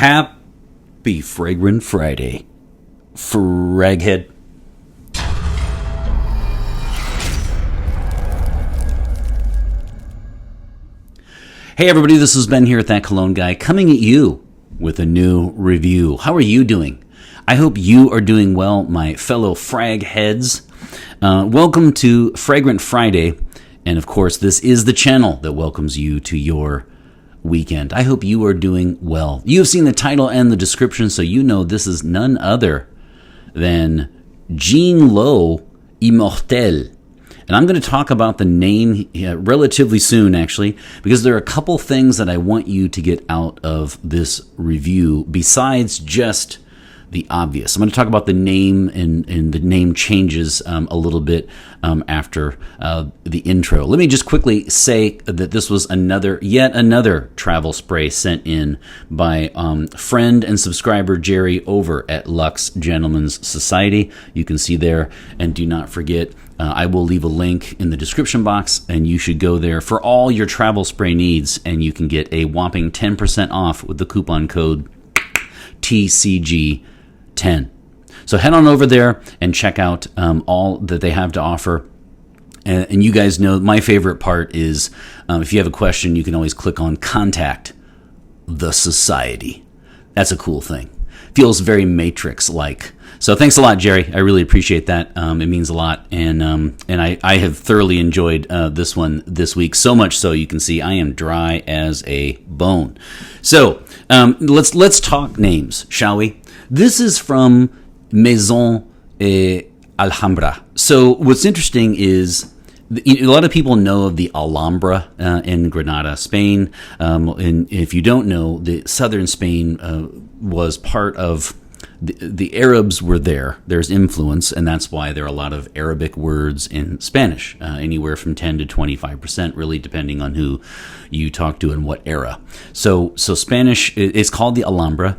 Happy Fragrant Friday, Fraghead. Hey everybody, this is Ben here at That Cologne Guy, coming at you with a new review. How are you doing? I hope you are doing well, my fellow frag heads. Welcome to Fragrant Friday, and of course, this is the channel that welcomes you to your weekend. I hope you are doing well. You have seen the title and the description, so you know this is none other than Jean Lowe Immortel. And I'm going to talk about the name relatively soon, actually, because there are a couple things that I want you to get out of this review besides just the obvious. I'm going to talk about the name and the name changes a little bit after the intro. Let me just quickly say that this was yet another travel spray sent in by friend and subscriber Jerry over at Luxe Gentlemen's Society. You can see there, and do not forget, I will leave a link in the description box, and you should go there for all your travel spray needs, and you can get a whopping 10% off with the coupon code TCG10. So head on over there and check out all that they have to offer. And you guys know my favorite part is if you have a question, you can always click on Contact the Society. That's a cool thing. Feels very Matrix-like. So thanks a lot, Jerry. I really appreciate that. It means a lot, and I have thoroughly enjoyed this one this week. So much so you can see I am dry as a bone. So let's talk names, shall we? This is from Maison Alhambra. So what's interesting is a lot of people know of the Alhambra in Granada, Spain. And if you don't know, the southern Spain was part of the Arabs were there. There's influence, and that's why there are a lot of Arabic words in Spanish, anywhere from 10 to 25%, really depending on who you talk to and what era. So Spanish is called the Alhambra,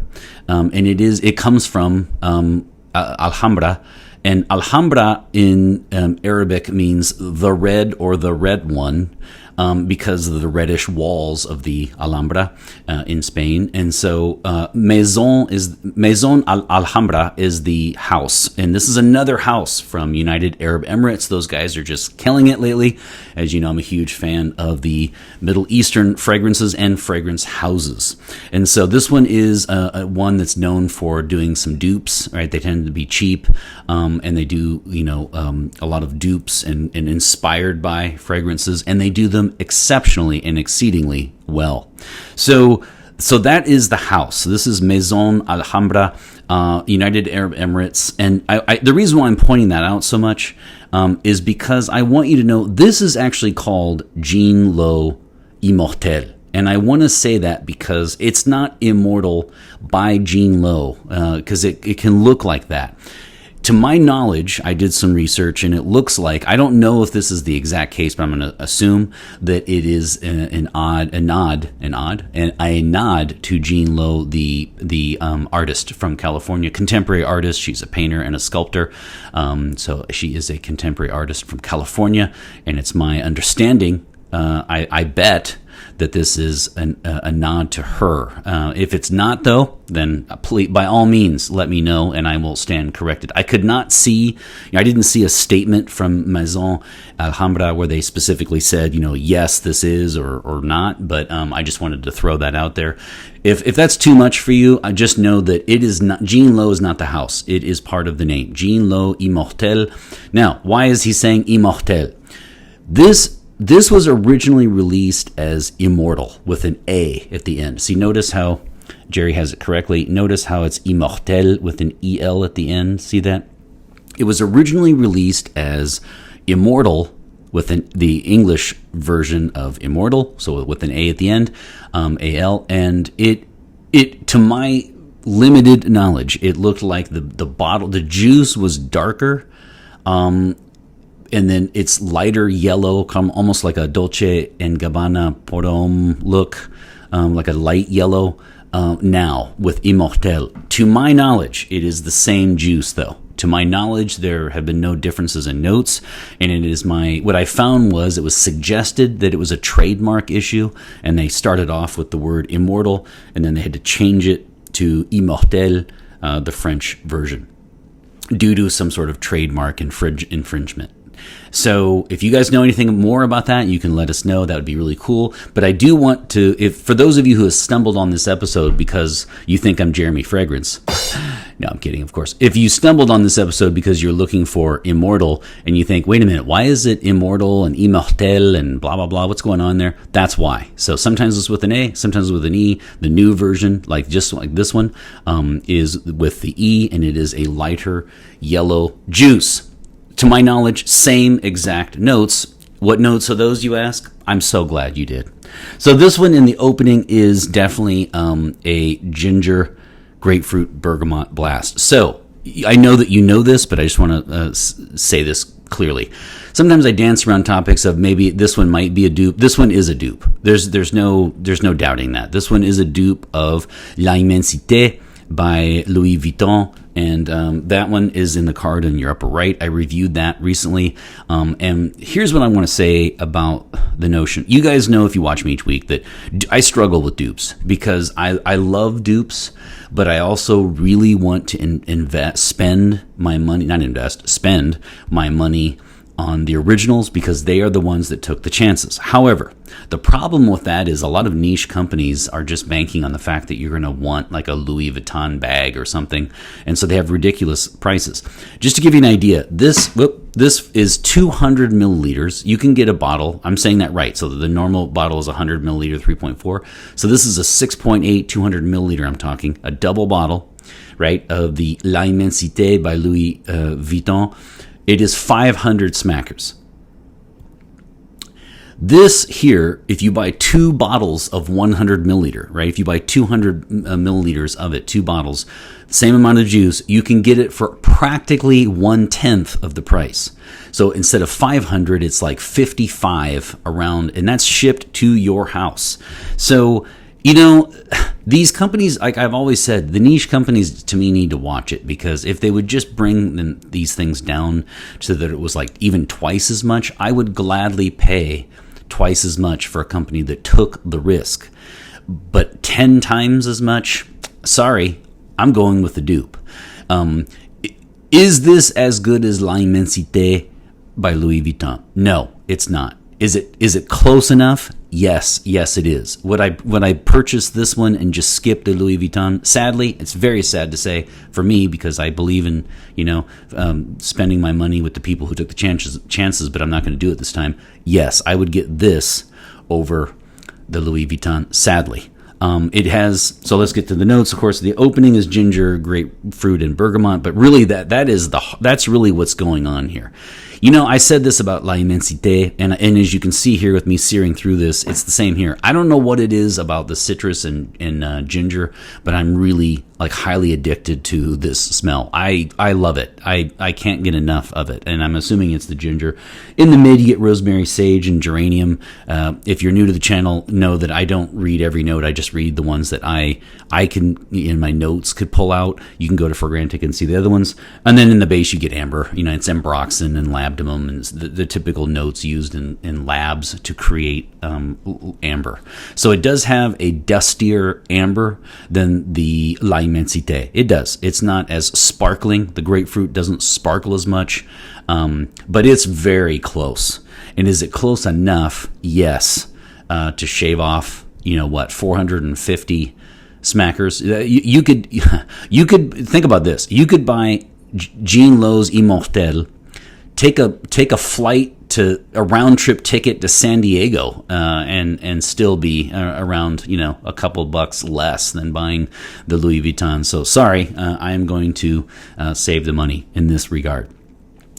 and it comes from Alhambra, and Alhambra in Arabic means the red or the red one, because of the reddish walls of the Alhambra in Spain. And so Maison Alhambra is the house. And this is another house from United Arab Emirates. Those guys are just killing it lately. As you know, I'm a huge fan of the Middle Eastern fragrances and fragrance houses. And so this one is one that's known for doing some dupes, right? They tend to be cheap, and they do, a lot of dupes and inspired by fragrances, and they do them exceptionally and exceedingly well. So that is the house. This is Maison Alhambra, United Arab Emirates. And the reason why I'm pointing that out so much is because I want you to know this is actually called Jean Lowe Immortel. And I want to say that because it's not Immortal by Jean Lowe, because it can look like that. To my knowledge, I did some research, and it looks like, I don't know if this is the exact case, but I'm going to assume that it is a nod to Jean Lowe, the artist from California, contemporary artist. She's a painter and a sculptor. So she is a contemporary artist from California, and it's my understanding, I bet, that this is a nod to her. If it's not, though, then please, by all means, let me know, and I will stand corrected. I could not see, I didn't see a statement from Maison Alhambra where they specifically said, yes, this is or not, but I just wanted to throw that out there. If that's too much for you, I just know that it is not, Jean Lowe is not the house. It is part of the name. Jean Lowe Immortel. Now, why is he saying Immortel? This was originally released as Immortel with an A at the end. See, notice how Jerry has it correctly. Notice how it's Immortel with an EL at the end. See that? It was originally released as Immortal with the English version of Immortal, so with an A at the end, AL, and it to my limited knowledge, it looked like the bottle, the juice was darker, and then it's lighter yellow, almost like a Dolce & Gabbana Porum look, like a light yellow. Now with Immortel, to my knowledge, it is the same juice though. To my knowledge, there have been no differences in notes, and it is what I found was it was suggested that it was a trademark issue, and they started off with the word immortal, and then they had to change it to Immortel, the French version, due to some sort of trademark infringement. So if you guys know anything more about that, you can let us know. That would be really cool. But I do want to, if for those of you who have stumbled on this episode because you think I'm Jeremy Fragrance, no, I'm kidding, of course. If you stumbled on this episode because you're looking for Immortel and you think, wait a minute, why is it Immortel and Immortel and blah, blah, blah? What's going on there? That's why. So sometimes it's with an A, sometimes with an E. The new version, like just like this one, is with the E, and it is a lighter yellow juice. To my knowledge, same exact notes. What notes are those, you ask? I'm so glad you did. So this one in the opening is definitely a ginger grapefruit bergamot blast. So I know that you know this, but I just want to say this clearly. Sometimes I dance around topics of maybe this one might be a dupe. This one is a dupe. There's no doubting that. This one is a dupe of L'Immensité by Louis Vuitton, and that one is in the card in your upper right. I reviewed that recently, and here's what I want to say about the notion. You guys know, if you watch me each week, that I struggle with dupes because I love dupes, but I also really want to spend my money on the originals because they are the ones that took the chances. However, the problem with that is a lot of niche companies are just banking on the fact that you're going to want like a Louis Vuitton bag or something, and so they have ridiculous prices. Just to give you an idea, this is 200 milliliters. You can get a bottle. I'm saying that right. So the normal bottle is 100 milliliter, 3.4. So this is a 6.8, 200 milliliter. I'm talking a double bottle, right, of the L'Immensité by Louis Vuitton. It is 500 smackers. This here, if you buy 2 bottles of 100 milliliter, right? If you buy 200 milliliters of it, 2 bottles, same amount of juice, you can get it for practically 1/10 of the price. So instead of 500, it's like 55 around, and that's shipped to your house. So, you know, these companies, like I've always said, the niche companies to me need to watch it, because if they would just bring these things down so that it was like even twice as much, I would gladly pay twice as much for a company that took the risk. But 10 times as much, sorry, I'm going with the dupe. Is this as good as L'Immensité by Louis Vuitton? No, it's not. Is it close enough? Yes, it is. Would I purchase this one and just skip the Louis Vuitton? Sadly, it's very sad to say for me, because I believe in spending my money with the people who took the chances, but I'm not going to do it this time. Yes, I would get this over the Louis Vuitton. Sadly, it has. So let's get to the notes. Of course, the opening is ginger, grapefruit, and bergamot, but really that's really what's going on here. You know, I said this about L'Immensité, and as you can see here with me searing through this, it's the same here. I don't know what it is about the citrus and ginger, but I'm really highly addicted to this smell. I love it. I can't get enough of it, and I'm assuming it's the ginger. In the mid, you get rosemary, sage, and geranium. If you're new to the channel, know that I don't read every note. I just read the ones that I can, in my notes, could pull out. You can go to Fragrantic and see the other ones. And then in the base, you get amber. It's ambroxan and labdanum, and the typical notes used in labs to create amber. So it does have a dustier amber than the L'Immensité. It does. It's not as sparkling. The grapefruit doesn't sparkle as much, but it's very close. And is it close enough? Yes, to shave off, 450 smackers. You could think about this. You could buy Jean Lowe's Immortel, take a flight to a round trip ticket to San Diego, and still be around a couple bucks less than buying the Louis Vuitton. So sorry, I am going to save the money in this regard.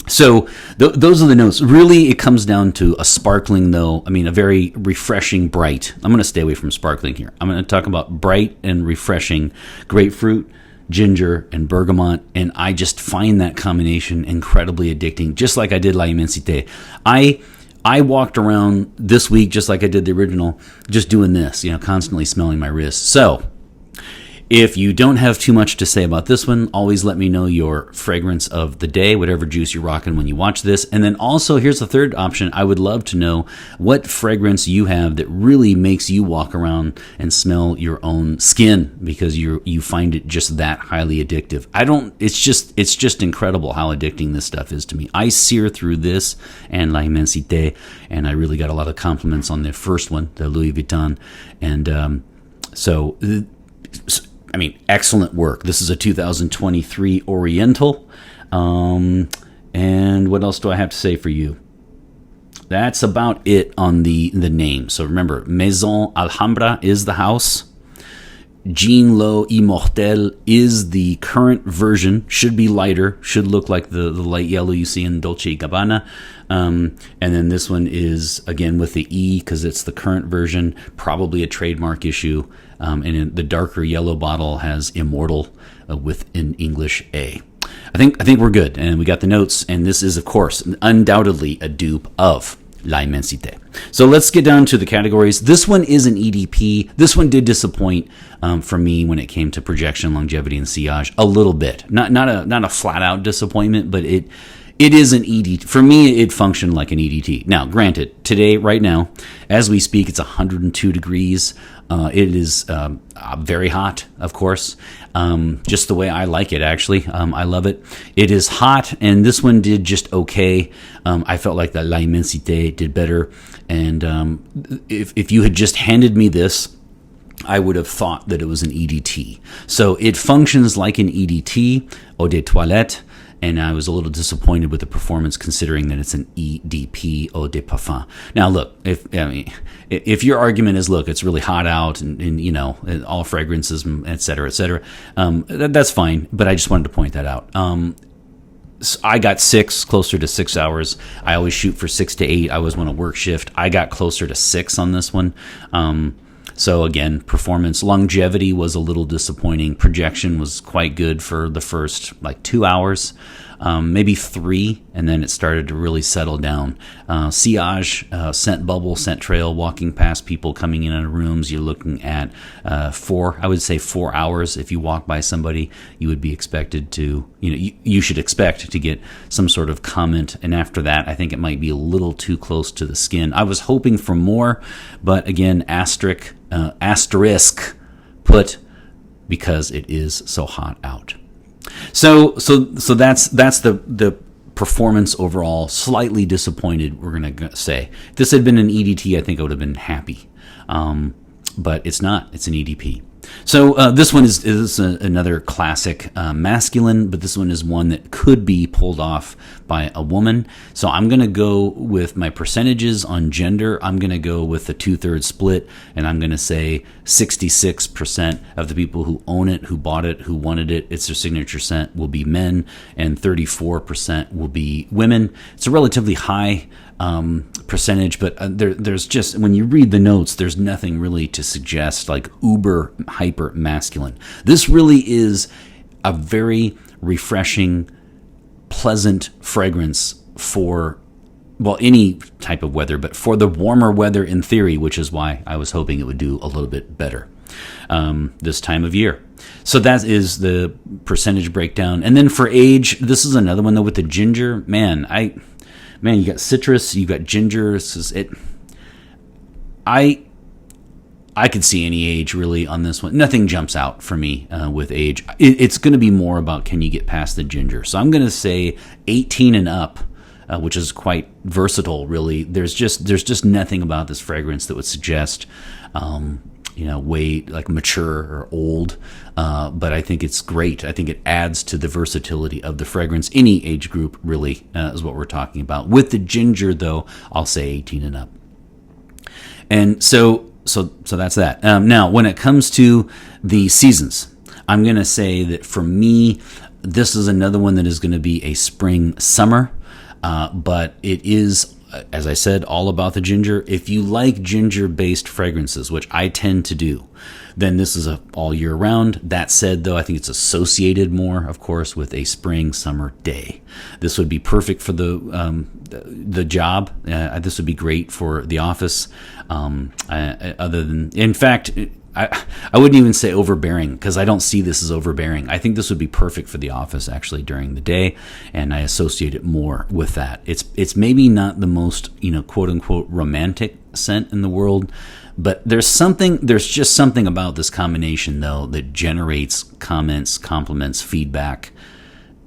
So those are the notes. Really, it comes down to a sparkling, a very refreshing, bright. I'm going to stay away from sparkling here. I'm going to talk about bright and refreshing grapefruit, ginger, and bergamot, and I just find that combination incredibly addicting, just like I did L'Immensité. I walked around this week, just like I did the original, just doing this, constantly smelling my wrist. So If you don't have too much to say about this one, always let me know your fragrance of the day, whatever juice you're rocking when you watch this. And then also, here's the third option. I would love to know what fragrance you have that really makes you walk around and smell your own skin because you find it just that highly addictive. It's just incredible how addicting this stuff is to me. I sear through this and La Immensité, and I really got a lot of compliments on the first one, the Louis Vuitton. And excellent work. This is a 2023 Oriental. And what else do I have to say for you? That's about it on the name. So remember, Maison Alhambra is the house. Jean Lowe Immortel is the current version. Should be lighter. Should look like the light yellow you see in Dolce & Gabbana. And then this one is, again, with the E because it's the current version. Probably a trademark issue. And in the darker yellow bottle has Immortel with an English A. I think we're good. And we got the notes. And this is, of course, undoubtedly a dupe of La Immensité. So let's get down to the categories. This one is an EDP. This one did disappoint for me when it came to projection, longevity, and sillage a little bit. Not a flat out disappointment, but it is an EDT. For me, it functioned like an EDT. Now, granted, today, right now, as we speak, it's 102 degrees. It is very hot, of course, just the way I like it, actually. I love it. It is hot, and this one did just okay. I felt like the La Immensité did better. And if you had just handed me this, I would have thought that it was an EDT. So it functions like an EDT, eau de toilette, and I was a little disappointed with the performance considering that it's an EDP, eau de parfum. Now, look, if your argument is, look, it's really hot out and all fragrances, et cetera, that's fine, but I just wanted to point that out. So I got closer to 6 hours. I always shoot for 6 to 8. I always want to work shift. I got closer to 6 on this one. So again, performance, longevity was a little disappointing. Projection was quite good for the first 2 hours, maybe 3, and then it started to really settle down. Sillage, scent bubble, scent trail, walking past people coming in and rooms, you're looking at 4 hours. If you walk by somebody, you would be expected to, you should expect to get some sort of comment. And after that, I think it might be a little too close to the skin. I was hoping for more, but again, asterisk put because it is so hot out. So that's the performance overall. Slightly disappointed, we're gonna say. If this had been an EDT, I think I would have been happy. But it's not. It's an EDP. So this one is another classic masculine, but this one is one that could be pulled off by a woman. So I'm going to go with my percentages on gender. I'm going to go with the 2/3 split, and I'm going to say 66% of the people who own it, who bought it, who wanted it, it's their signature scent, will be men, and 34% will be women. It's a relatively high percentage, but there's just, when you read the notes, there's nothing really to suggest uber hyper masculine. This really is a very refreshing, pleasant fragrance for any type of weather, but for the warmer weather in theory, which is why I was hoping it would do a little bit better this time of year. So that is the percentage breakdown. And then for age, this is another one though with the ginger. Man, you got citrus, you got ginger. I could see any age really on this one. Nothing jumps out for me with age. It's going to be more about can you get past the ginger. So I'm going to say 18 and up, which is quite versatile, really. There's just nothing about this fragrance that would suggest, way mature or old. But I think it's great. I think it adds to the versatility of the fragrance. Any age group really is what we're talking about. With the ginger, though, I'll say 18 and up. And so that's that. Now, when it comes to the seasons, I'm going to say that for me, this is another one that is going to be a spring summer, but it is, as I said, all about the ginger. If you like ginger-based fragrances, which I tend to do, then this is all year round. That said, though, I think it's associated more, of course, with a spring-summer day. This would be perfect for the job. This would be great for the office. In fact, I wouldn't even say overbearing, because I don't see this as overbearing. I think this would be perfect for the office actually during the day, and I associate it more with that. It's maybe not the most, quote unquote romantic scent in the world, but there's just something about this combination though that generates comments, compliments, feedback.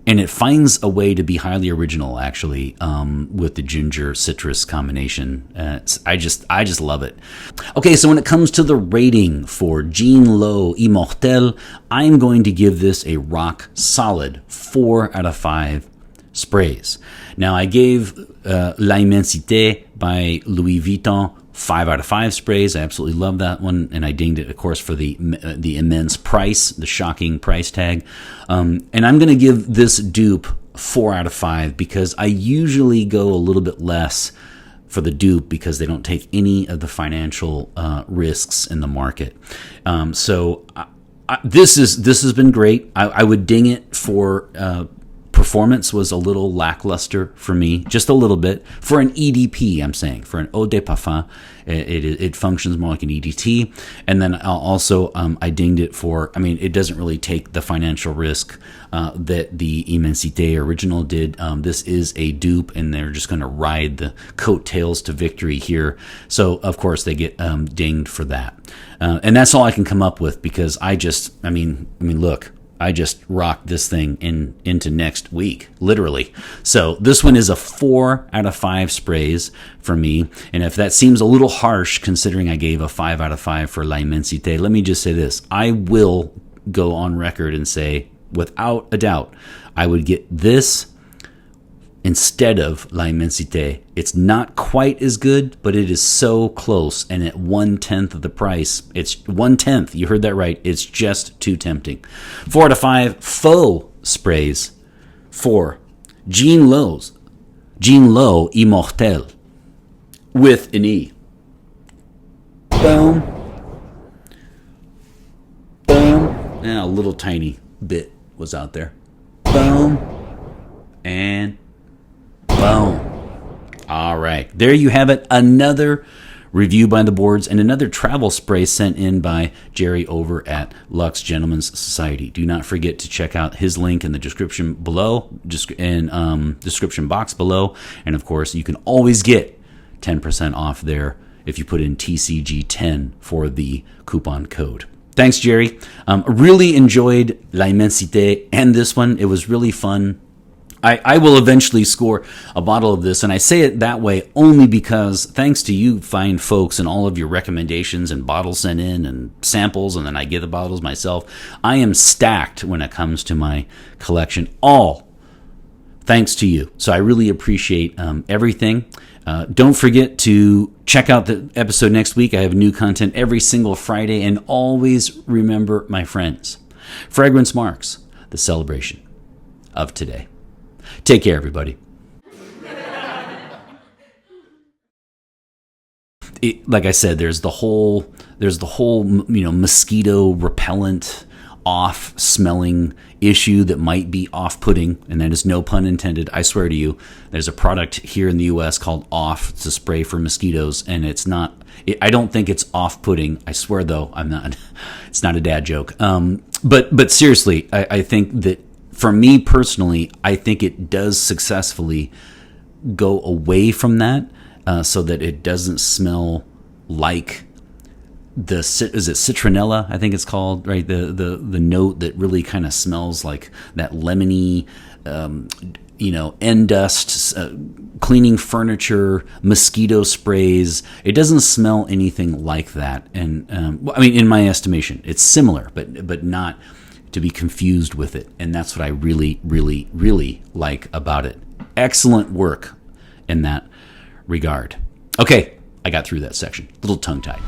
And it finds a way to be highly original, actually, with the ginger citrus combination. I just love it. Okay, so when it comes to the rating for Jean Lowe Immortel, I'm going to give this a rock solid 4 out of 5 sprays. Now, I gave L'Immensité by Louis Vuitton 5 out of 5 sprays. I absolutely love that one, and I dinged it, of course, for the immense price, the shocking price tag. And I'm going to give this dupe 4 out of 5 because I usually go a little bit less for the dupe because they don't take any of the financial risks in the market. So this has been great. I would ding it for performance was a little lackluster for me, just a little bit. For an EDP, I'm saying, for an Eau de Parfum, it functions more like an EDT. And then also, I dinged it for, it doesn't really take the financial risk that the Immensité original did. This is a dupe, and they're just going to ride the coattails to victory here. So, of course, they get dinged for that. And that's all I can come up with because look, I just rocked this thing into next week, literally. So this one is a 4 out of 5 sprays for me. And if that seems a little harsh, considering I gave a 5 out of 5 for L'Immensité, let me just say this. I will go on record and say, without a doubt, I would get this instead of L'Immensité. It's not quite as good, but it is so close. And at 1/10 of the price, it's 1/10. You heard that right. It's just too tempting. 4 out of 5 faux sprays for Jean Lowe Immortel with an E. Boom. Boom. And a little tiny bit was out there. Boom. And boom. All right. There you have it. Another review by the boards and another travel spray sent in by Jerry over at Luxe Gentlemen's Society. Do not forget to check out his link in the description below, description box below. And of course, you can always get 10% off there if you put in TCG10 for the coupon code. Thanks, Jerry. Really enjoyed L'Immensité and this one. It was really fun. I will eventually score a bottle of this, and I say it that way only because thanks to you fine folks and all of your recommendations and bottles sent in and samples, and then I get the bottles myself, I am stacked when it comes to my collection, all thanks to you. So I really appreciate everything. Don't forget to check out the episode next week. I have new content every single Friday, and always remember, my friends, fragrance marks the celebration of today. Take care, everybody. Like I said, there's the whole mosquito repellent off smelling issue that might be off-putting, and that is no pun intended. I swear to you, there's a product here in the U.S. called Off. It's a spray for mosquitoes, and it's not. I don't think it's off-putting. I swear, though, I'm not. It's not a dad joke. But seriously, I think that. For me personally, I think it does successfully go away from that so that it doesn't smell like is it citronella, I think it's called, right? The note that really kind of smells like that lemony, end dust, cleaning furniture, mosquito sprays. It doesn't smell anything like that. And in my estimation, it's similar, but not to be confused with it. And that's what I really, really, really like about it. Excellent work in that regard. Okay, I got through that section. A little tongue-tied.